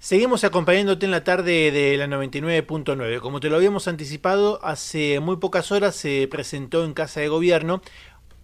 Seguimos acompañándote en la tarde de la 99.9. Como te lo habíamos anticipado, hace muy pocas horas se presentó en Casa de Gobierno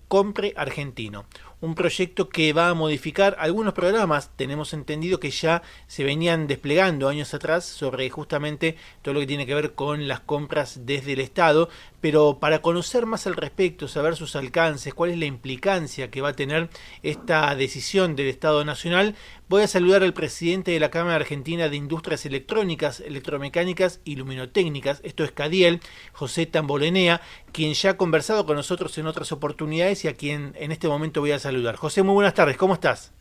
Compre Argentino, un proyecto que va a modificar algunos programas. Tenemos entendido que ya se venían desplegando años atrás sobre justamente todo lo que tiene que ver con las compras desde el Estado, pero para conocer más al respecto, saber sus alcances, cuál es la implicancia que va a tener esta decisión del Estado Nacional, voy a saludar al presidente de la Cámara Argentina de Industrias Electrónicas, Electromecánicas y Luminotécnicas, esto es CADIEL, José Tambolenea, quien ya ha conversado con nosotros en otras oportunidades y a quien en este momento voy a saludar. José, muy buenas tardes, ¿cómo estás?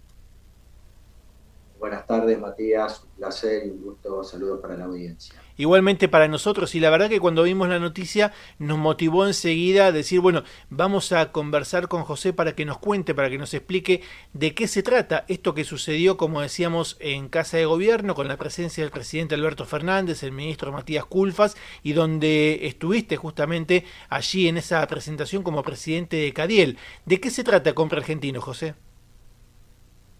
Buenas tardes, Matías. Un placer y un gusto. Saludos para la audiencia. Igualmente para nosotros, y la verdad que cuando vimos la noticia nos motivó enseguida a decir, bueno, vamos a conversar con José para que nos cuente, para que nos explique de qué se trata esto que sucedió, como decíamos, en Casa de Gobierno, con la presencia del presidente Alberto Fernández, el ministro Matías Culfas, y donde estuviste justamente allí en esa presentación como presidente de Cadiel. ¿De qué se trata Compra Argentino, José?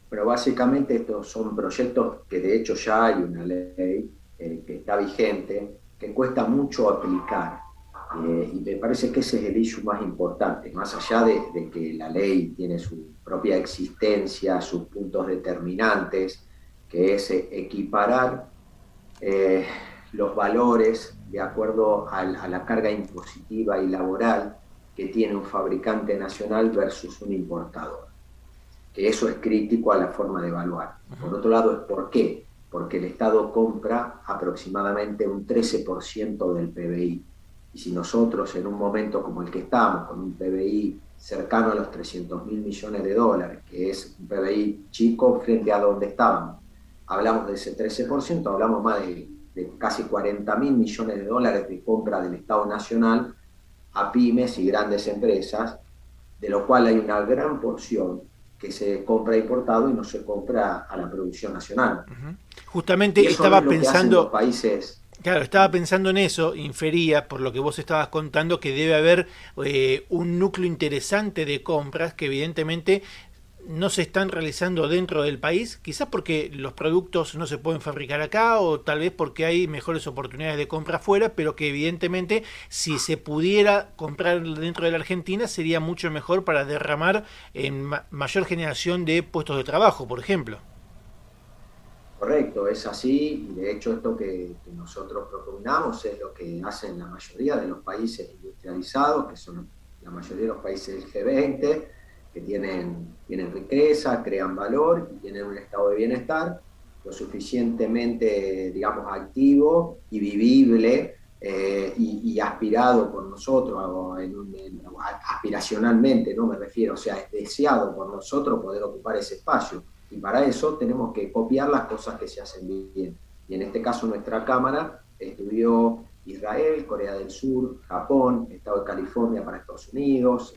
Pero básicamente estos son proyectos que de hecho ya hay una ley que está vigente, que cuesta mucho aplicar. Y me parece que ese es el issue más importante, más allá de que la ley tiene su propia existencia, sus puntos determinantes, que es equiparar eh, los valores de acuerdo a la carga impositiva y laboral que tiene un fabricante nacional versus un importador, que eso es crítico a la forma de evaluar. Por otro lado, es por qué, porque el Estado compra aproximadamente un 13% del PBI. Y si nosotros en un momento como el que estamos, con un PBI cercano a los 300 mil millones de dólares, que es un PBI chico frente a donde estábamos, hablamos de ese 13%, hablamos más de casi 40 mil millones de dólares de compra del Estado Nacional a pymes y grandes empresas, de lo cual hay una gran porción que se compra importado y no se compra a la producción nacional. Y Justamente eso no es estaba lo que hacen los pensando, países. claro, estaba pensando en eso, infería por lo que vos estabas contando que debe haber un núcleo interesante de compras que evidentemente no se están realizando dentro del país, quizás porque los productos no se pueden fabricar acá o tal vez porque hay mejores oportunidades de compra afuera, pero que evidentemente si se pudiera comprar dentro de la Argentina sería mucho mejor para derramar en mayor generación de puestos de trabajo, por ejemplo. Correcto, es así, y de hecho esto que nosotros propugnamos es lo que hacen la mayoría de los países industrializados, que son la mayoría de los países del G20, que tienen riqueza, crean valor y tienen un estado de bienestar lo suficientemente, digamos, activo y vivible y aspirado por nosotros, aspiracionalmente, no me refiero, o sea, es deseado por nosotros poder ocupar ese espacio. Y para eso tenemos que copiar las cosas que se hacen bien. Y en este caso nuestra Cámara estudió Israel, Corea del Sur, Japón, Estado de California para Estados Unidos,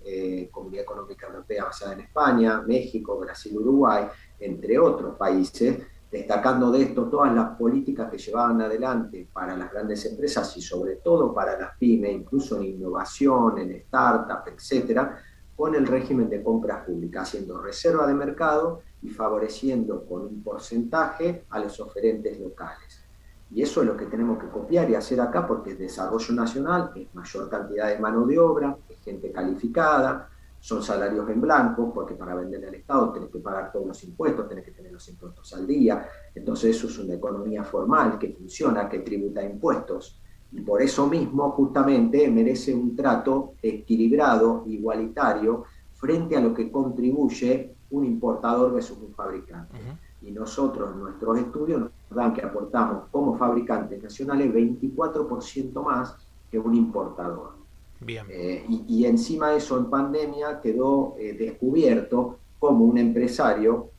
Comunidad Económica Europea basada en España, México, Brasil, Uruguay, entre otros países, destacando de esto todas las políticas que llevaban adelante para las grandes empresas y sobre todo para las pymes, incluso en innovación, en startup, etcétera, con el régimen de compras públicas, haciendo reserva de mercado y favoreciendo con un porcentaje a los oferentes locales. Y eso es lo que tenemos que copiar y hacer acá porque el desarrollo nacional es mayor cantidad de mano de obra, es gente calificada, son salarios en blanco, porque para venderle al Estado tenés que pagar todos los impuestos, tenés que tener los impuestos al día. Entonces eso es una economía formal que funciona, que tributa impuestos. Y por eso mismo, justamente, merece un trato equilibrado, igualitario, frente a lo que contribuye un importador versus un fabricante. Y nosotros, en nuestros estudios, nos dan que aportamos como fabricantes nacionales 24% más que un importador. Bien. Y encima de eso, en pandemia, quedó descubierto cómo un empresario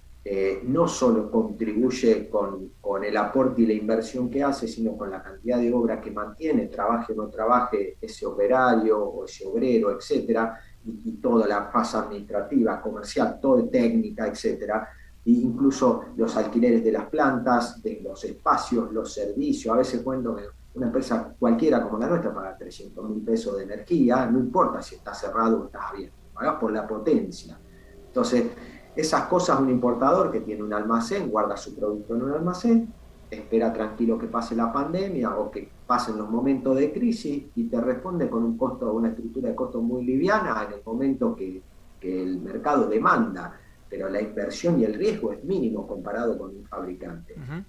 no solo contribuye con el aporte y la inversión que hace, sino con la cantidad de obra que mantiene, trabaje o no trabaje ese operario o ese obrero, etcétera, y toda la fase administrativa, comercial, todo técnica, etcétera, e incluso los alquileres de las plantas, de los espacios, los servicios. A veces cuento que una empresa cualquiera como la nuestra paga 300.000 pesos de energía, no importa si está cerrado o está abierto, pagás por la potencia. Entonces, esas cosas un importador que tiene un almacén, guarda su producto en un almacén, espera tranquilo que pase la pandemia o que pasen los momentos de crisis y te responde con un costo, una estructura de costo muy liviana en el momento que el mercado demanda, pero la inversión y el riesgo es mínimo comparado con un fabricante. Ujú.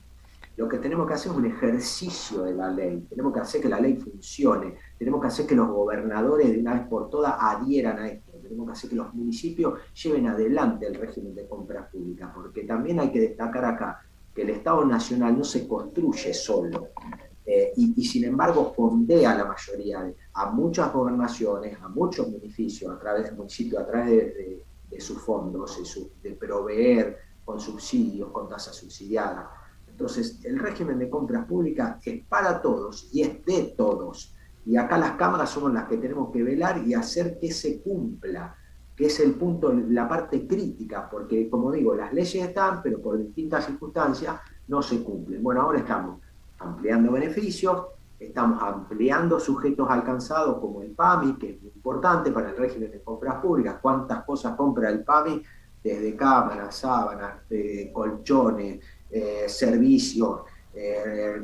Lo que tenemos que hacer es un ejercicio de la ley, tenemos que hacer que la ley funcione, tenemos que hacer que los gobernadores de una vez por todas adhieran a esto, tenemos que hacer que los municipios lleven adelante el régimen de compras públicas, porque también hay que destacar acá que el Estado Nacional no se construye solo, y sin embargo fondea a la mayoría, a muchas gobernaciones, a muchos municipios, a través de sus fondos, de proveer con subsidios, con tasas subsidiadas. Entonces, el régimen de compras públicas es para todos y es de todos. Y acá las cámaras somos las que tenemos que velar y hacer que se cumpla, que es el punto, la parte crítica, porque como digo, las leyes están, pero por distintas circunstancias no se cumplen. Bueno, ahora estamos ampliando beneficios, estamos ampliando sujetos alcanzados como el PAMI, que es muy importante para el régimen de compras públicas. ¿Cuántas cosas compra el PAMI? Desde cámaras, sábanas, colchones, servicios,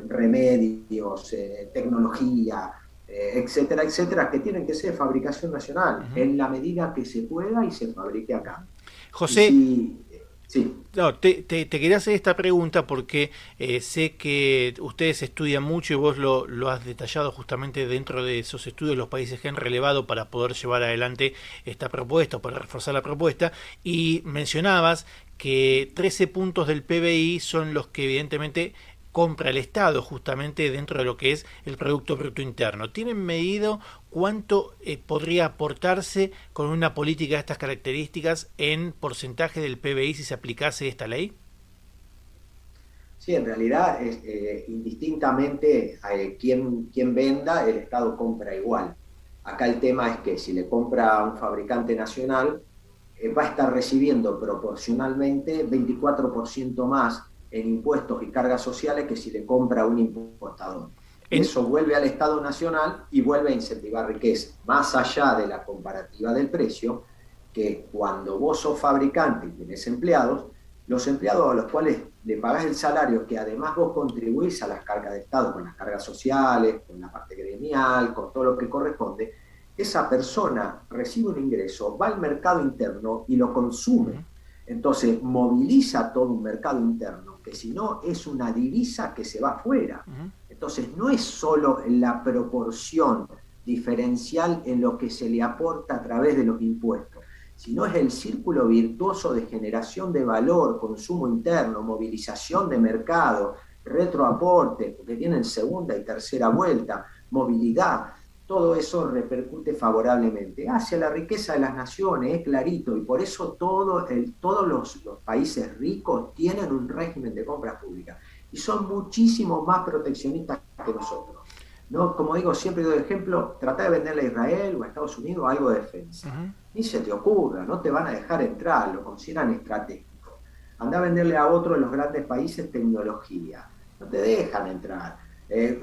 remedios, tecnología, etcétera, etcétera, que tienen que ser fabricación nacional, en la medida que se pueda y se fabrique acá. Y José, si, sí, no, te quería hacer esta pregunta porque sé que ustedes estudian mucho y vos lo has detallado justamente dentro de esos estudios, los países que han relevado para poder llevar adelante esta propuesta, para reforzar la propuesta, y mencionabas que 13 puntos del PBI son los que evidentemente compra el Estado justamente dentro de lo que es el Producto Bruto Interno. ¿Tienen medido cuánto podría aportarse con una política de estas características en porcentaje del PBI si se aplicase esta ley? sí, en realidad, indistintamente quien venda, el Estado compra igual. Acá el tema es que si le compra a un fabricante nacional, va a estar recibiendo proporcionalmente 24% más en impuestos y cargas sociales que si le compra a un importador. En, Eso vuelve al Estado Nacional y vuelve a incentivar riqueza, más allá de la comparativa del precio, que cuando vos sos fabricante y tenés empleados, los empleados a los cuales le pagás el salario, que además vos contribuís a las cargas de Estado, con las cargas sociales, con la parte gremial, con todo lo que corresponde, esa persona recibe un ingreso, va al mercado interno y lo consume. Entonces moviliza todo un mercado interno, que si no es una divisa que se va afuera. Entonces no es solo la proporción diferencial en lo que se le aporta a través de los impuestos, sino es el círculo virtuoso de generación de valor, consumo interno, movilización de mercado, retroaporte, porque tienen segunda y tercera vuelta, movilidad. Todo eso repercute favorablemente hacia la riqueza de las naciones, es clarito, y por eso todos los países ricos tienen un régimen de compras públicas y son muchísimo más proteccionistas que nosotros. ¿No? Como digo, siempre doy ejemplo, trata de venderle a Israel o a Estados Unidos algo de defensa. Ni se te ocurra, no te van a dejar entrar, lo consideran estratégico. Anda a venderle a otro de los grandes países tecnología, no te dejan entrar.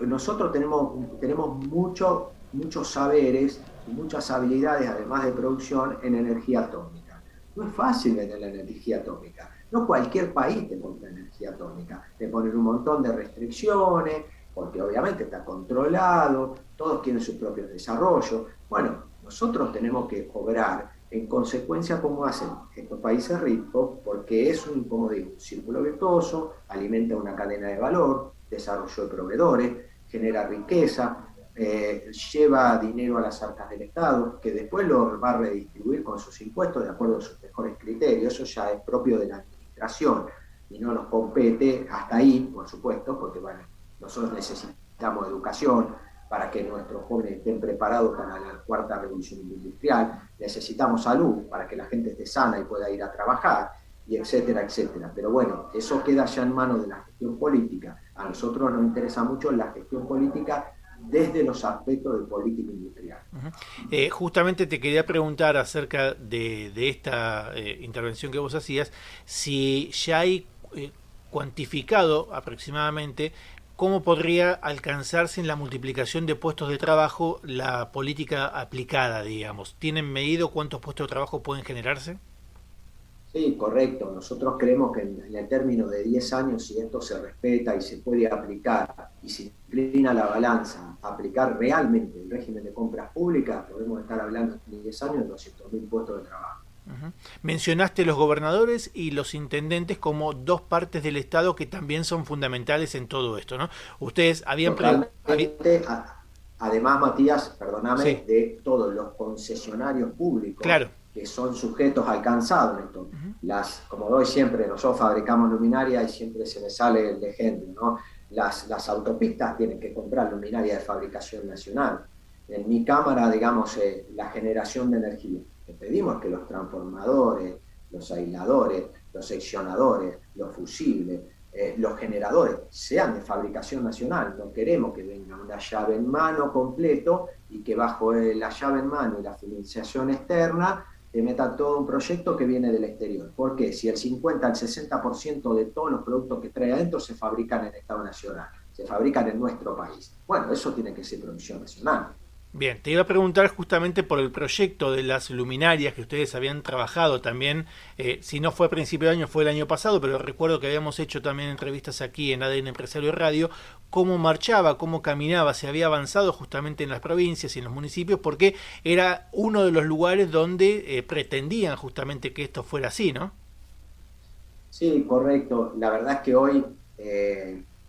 Nosotros tenemos muchos saberes y muchas habilidades, además de producción, en energía atómica. No es fácil vender la energía atómica. No cualquier país te compra energía atómica. Te ponen un montón de restricciones, porque obviamente está controlado, todos quieren sus propios desarrollos. Bueno, nosotros tenemos que obrar en consecuencia como hacen estos países ricos, porque es como digo, un círculo virtuoso, alimenta una cadena de valor, desarrollo de proveedores, genera riqueza, lleva dinero a las arcas del Estado, que después lo va a redistribuir con sus impuestos de acuerdo a sus mejores criterios. Eso ya es propio de la administración y no nos compete hasta ahí, por supuesto, porque bueno, nosotros necesitamos educación para que nuestros jóvenes estén preparados para la cuarta revolución industrial, necesitamos salud para que la gente esté sana y pueda ir a trabajar, y etcétera, etcétera. Pero bueno, eso queda ya en manos de la gestión política. A nosotros nos interesa mucho la gestión política desde los aspectos de política industrial. Justamente te quería preguntar acerca de esta intervención que vos hacías, si ya hay cuantificado aproximadamente cómo podría alcanzarse en la multiplicación de puestos de trabajo la política aplicada, digamos. ¿Tienen medido cuántos puestos de trabajo pueden generarse? Sí, correcto. Nosotros creemos que en el término de 10 años, si esto se respeta y se puede aplicar y se inclina la balanza a aplicar realmente el régimen de compras públicas, podemos estar hablando en 10 años de 200.000 puestos de trabajo. Ujú. Mencionaste los gobernadores y los intendentes como dos partes del Estado que también son fundamentales en todo esto, ¿no? Ustedes habían... Totalmente. Además, Matías, Sí, perdóname, de todos los concesionarios públicos claro. que son sujetos al cansado en esto. Ujú. Como doy siempre, nosotros fabricamos luminaria y siempre se me sale el ejemplo, ¿no? Las autopistas tienen que comprar luminaria de fabricación nacional. En mi cámara, digamos, la generación de energía. Le pedimos que los transformadores, los aisladores, los seccionadores, los fusibles, los generadores sean de fabricación nacional. No queremos que venga una llave en mano completo y que bajo la llave en mano y la financiación externa te metan todo un proyecto que viene del exterior. ¿Por qué? Si el 50 al 60% de todos los productos que trae adentro se fabrican en Estado Nacional, se fabrican en nuestro país. Bueno, eso tiene que ser producción nacional. Bien, te iba a preguntar justamente por el proyecto de las luminarias que ustedes habían trabajado también, si no fue a principio de año, fue el año pasado, pero recuerdo que habíamos hecho también entrevistas aquí en ADN Empresario Radio, cómo marchaba, cómo caminaba, se había avanzado justamente en las provincias y en los municipios, porque era uno de los lugares donde pretendían justamente que esto fuera así, ¿no? Sí, correcto. La verdad es que hoy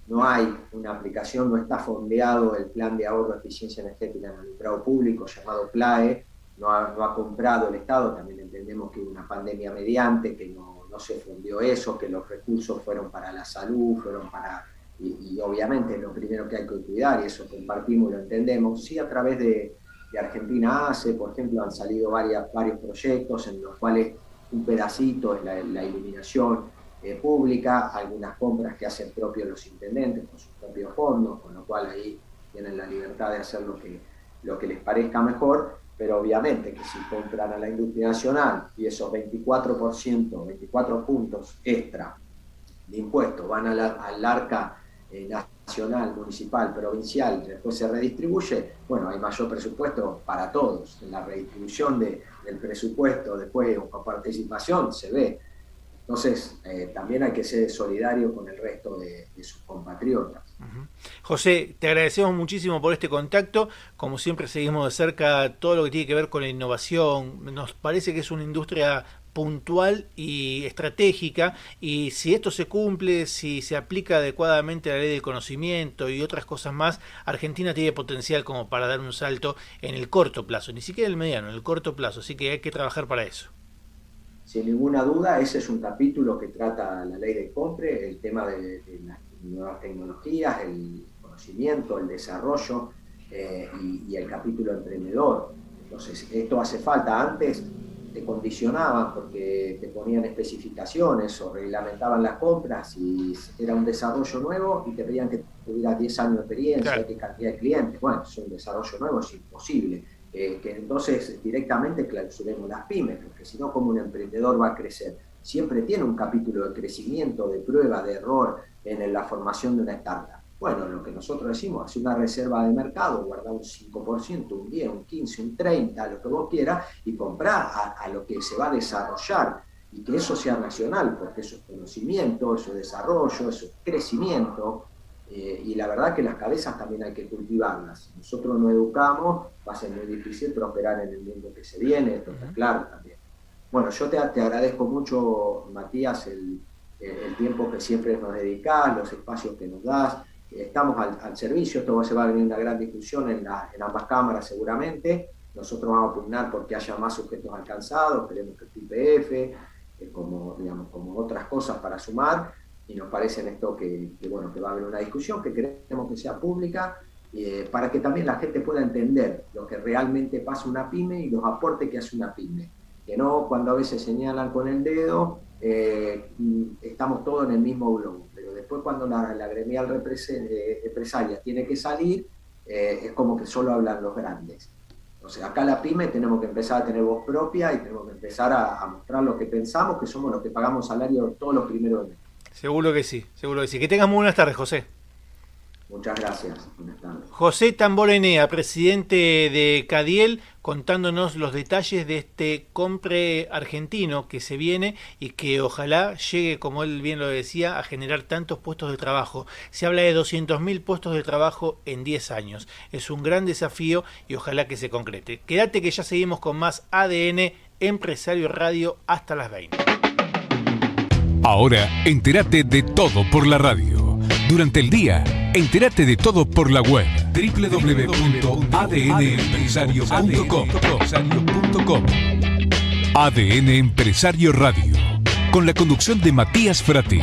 no hay una aplicación, no está fondeado el plan de ahorro de eficiencia energética en el alumbrado público llamado PLAE, no ha comprado el Estado, también entendemos que hubo una pandemia mediante, que no se fondeó eso, que los recursos fueron para la salud, fueron para... Y obviamente es lo primero que hay que cuidar, y eso compartimos y lo entendemos. Sí, a través de Argentina Hace, por ejemplo, han salido varios proyectos en los cuales un pedacito es la iluminación pública, algunas compras que hacen propios los intendentes con sus propios fondos, con lo cual ahí tienen la libertad de hacer lo que les parezca mejor, pero obviamente que si compran a la industria nacional y esos 24%, 24 puntos extra de impuestos van al arca nacional, municipal, provincial, y después se redistribuye, bueno, hay mayor presupuesto para todos. En la redistribución del presupuesto después con participación se ve. Entonces, también hay que ser solidario con el resto de sus compatriotas. Ujú. José, te agradecemos muchísimo por este contacto. Como siempre, seguimos de cerca todo lo que tiene que ver con la innovación. Nos parece que es una industria puntual y estratégica, y si esto se cumple, si se aplica adecuadamente la ley del conocimiento y otras cosas más, Argentina tiene potencial como para dar un salto en el corto plazo, ni siquiera el mediano, en el corto plazo, así que hay que trabajar para eso. Sin ninguna duda, ese es un capítulo que trata la ley de compre, el tema de las nuevas tecnologías, el conocimiento, el desarrollo y el capítulo emprendedor. Entonces, esto hace falta. Antes te condicionaban porque te ponían especificaciones o reglamentaban las compras y era un desarrollo nuevo y te pedían que tuvieras 10 años de experiencia, Claro. qué cantidad de clientes. Bueno, es un desarrollo nuevo, es imposible que entonces directamente clausuremos las pymes, porque si no, ¿cómo un emprendedor va a crecer? Siempre tiene un capítulo de crecimiento, de prueba, de error en la formación de una startup. Bueno, lo que nosotros decimos, hacer una reserva de mercado, guardar un 5%, un 10, un 15, un 30, lo que vos quieras, y comprar a lo que se va a desarrollar, y que eso sea nacional, porque eso es conocimiento, eso es desarrollo, eso es crecimiento, y la verdad que las cabezas también hay que cultivarlas. Nosotros no educamos, va a ser muy difícil prosperar en el mundo que se viene, esto está claro también. Bueno, yo te agradezco mucho, Matías, el tiempo que siempre nos dedicás, los espacios que nos das. Estamos al servicio, esto se va a venir una gran discusión en ambas cámaras seguramente. Nosotros vamos a pugnar porque haya más sujetos alcanzados, queremos que el IPF, como otras cosas para sumar, y nos parece en esto bueno, que va a haber una discusión que queremos que sea pública, para que también la gente pueda entender lo que realmente pasa una pyme y los aportes que hace una pyme. Que no cuando a veces señalan con el dedo, estamos todos en el mismo globo, pero después cuando la gremial empresaria tiene que salir, es como que solo hablan los grandes. Entonces acá la pyme tenemos que empezar a tener voz propia y tenemos que empezar a mostrar lo que pensamos, que somos los que pagamos salario todos los primeros de mes. Seguro que sí, seguro que sí. Que tengas muy buenas tardes, José. Muchas gracias. Buenas tardes. José Tamborenea, presidente de Cadiel, contándonos los detalles de este compre argentino que se viene y que ojalá llegue, como él bien lo decía, a generar tantos puestos de trabajo. Se habla de 200.000 puestos de trabajo en 10 años. Es un gran desafío y ojalá que se concrete. Quédate que ya seguimos con más ADN Empresario Radio hasta las 20. Ahora, entérate de todo por la radio. Durante el día, entérate de todo por la web www.adnempresario.com. ADN Empresario Radio, con la conducción de Matías Frati.